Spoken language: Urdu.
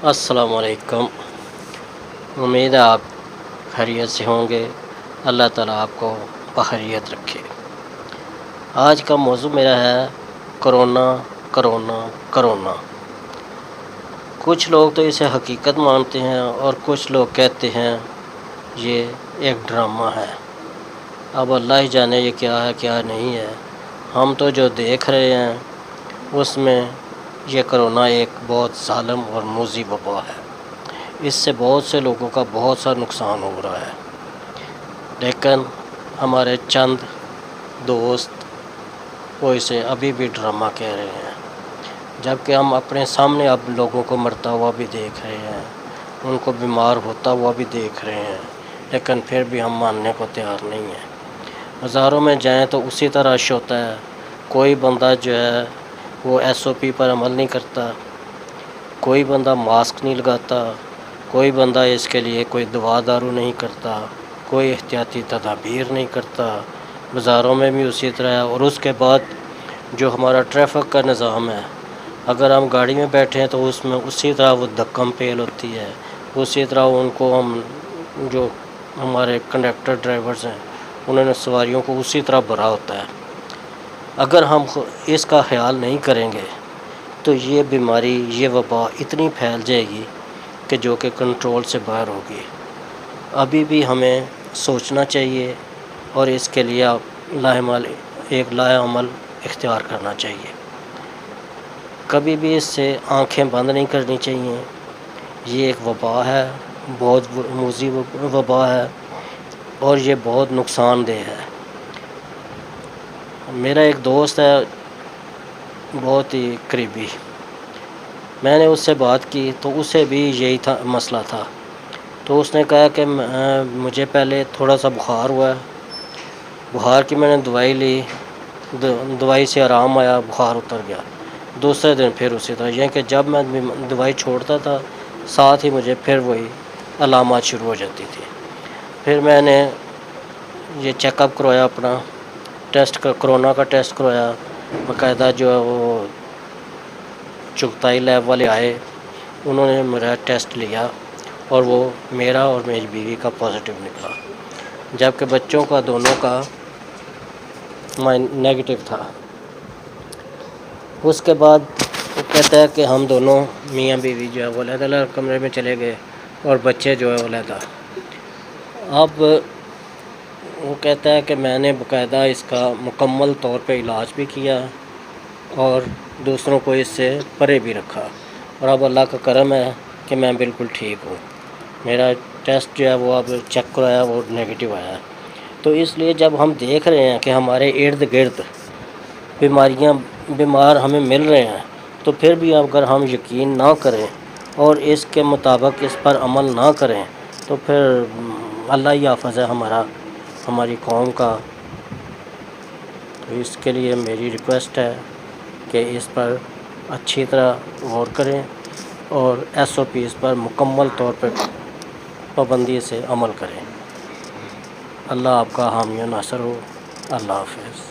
السلام علیکم۔ امید ہے آپ خیریت سے ہوں گے۔ اللہ تعالیٰ آپ کو بخیریت رکھے۔ آج کا موضوع میرا ہے کرونا کرونا کرونا۔ کچھ لوگ تو اسے حقیقت مانتے ہیں اور کچھ لوگ کہتے ہیں یہ ایک ڈرامہ ہے۔ اب اللہ ہی جانے یہ کیا ہے کیا نہیں ہے۔ ہم تو جو دیکھ رہے ہیں اس میں یہ کرونا ایک بہت ظالم اور موذی وبا ہے۔ اس سے بہت سے لوگوں کا بہت سا نقصان ہو رہا ہے، لیکن ہمارے چند دوست وہ اسے ابھی بھی ڈرامہ کہہ رہے ہیں، جبکہ ہم اپنے سامنے اب لوگوں کو مرتا ہوا بھی دیکھ رہے ہیں، ان کو بیمار ہوتا ہوا بھی دیکھ رہے ہیں، لیکن پھر بھی ہم ماننے کو تیار نہیں ہیں۔ بازاروں میں جائیں تو اسی طرح رش ہوتا ہے۔ کوئی بندہ جو ہے وہ SOP پر عمل نہیں کرتا، کوئی بندہ ماسک نہیں لگاتا، کوئی بندہ اس کے لیے کوئی دوا دارو نہیں کرتا، کوئی احتیاطی تدابیر نہیں کرتا۔ بازاروں میں بھی اسی طرح ہے۔ اور اس کے بعد جو ہمارا ٹریفک کا نظام ہے، اگر ہم گاڑی میں بیٹھے ہیں تو اس میں اسی طرح وہ دھکم پیل ہوتی ہے، اسی طرح ان کو ہم جو ہمارے کنڈکٹر ڈرائیورز ہیں انہوں نے سواریوں کو اسی طرح بھرا ہوتا ہے۔ اگر ہم اس کا خیال نہیں کریں گے تو یہ بیماری یہ وبا اتنی پھیل جائے گی کہ جو کہ کنٹرول سے باہر ہوگی۔ ابھی بھی ہمیں سوچنا چاہیے اور اس کے لیے ایک لاعمل اختیار کرنا چاہیے۔ کبھی بھی اس سے آنکھیں بند نہیں کرنی چاہیے۔ یہ ایک وبا ہے، بہت موذی وبا ہے اور یہ بہت نقصان دہ ہے۔ میرا ایک دوست ہے بہت ہی قریبی، میں نے اس سے بات کی تو اسے بھی یہی مسئلہ تھا۔ تو اس نے کہا کہ مجھے پہلے تھوڑا سا بخار ہوا ہے، بخار کی میں نے دوائی لی، دوائی سے آرام آیا، بخار اتر گیا۔ دوسرے دن پھر اسی طرح، یہ کہ جب میں دوائی چھوڑتا تھا ساتھ ہی مجھے پھر وہی علامات شروع ہو جاتی تھی۔ پھر میں نے یہ چیک اپ کروایا، اپنا کرونا کا ٹیسٹ کروایا، باقاعدہ جو ہے وہ چغتائی لیب والے آئے، انہوں نے میرا ٹیسٹ لیا اور وہ میرا اور میری بیوی کا پازیٹیو نکلا، جبکہ بچوں کا دونوں کا نیگیٹو تھا۔ اس کے بعد وہ کہتا ہے کہ ہم دونوں میاں بیوی جو ہے وہ علیحدہ علیحدہ کمرے میں چلے گئے اور بچے جو ہے علیحدہ۔ اب وہ کہتا ہے کہ میں نے باقاعدہ اس کا مکمل طور پہ علاج بھی کیا اور دوسروں کو اس سے پرے بھی رکھا، اور اب اللہ کا کرم ہے کہ میں بالکل ٹھیک ہوں۔ میرا ٹیسٹ جو ہے وہ اب چیک کرایا وہ نیگیٹو آیا ہے۔ تو اس لیے جب ہم دیکھ رہے ہیں کہ ہمارے ارد گرد بیمار ہمیں مل رہے ہیں، تو پھر بھی اگر ہم یقین نہ کریں اور اس کے مطابق اس پر عمل نہ کریں تو پھر اللہ ہی حافظ ہے ہماری قوم کا۔ تو اس کے لیے میری ریکویسٹ ہے کہ اس پر اچھی طرح غور کریں اور SOPs پر مکمل طور پر پابندی سے عمل کریں۔ اللہ آپ کا حامی و ناصر ہو۔ اللہ حافظ۔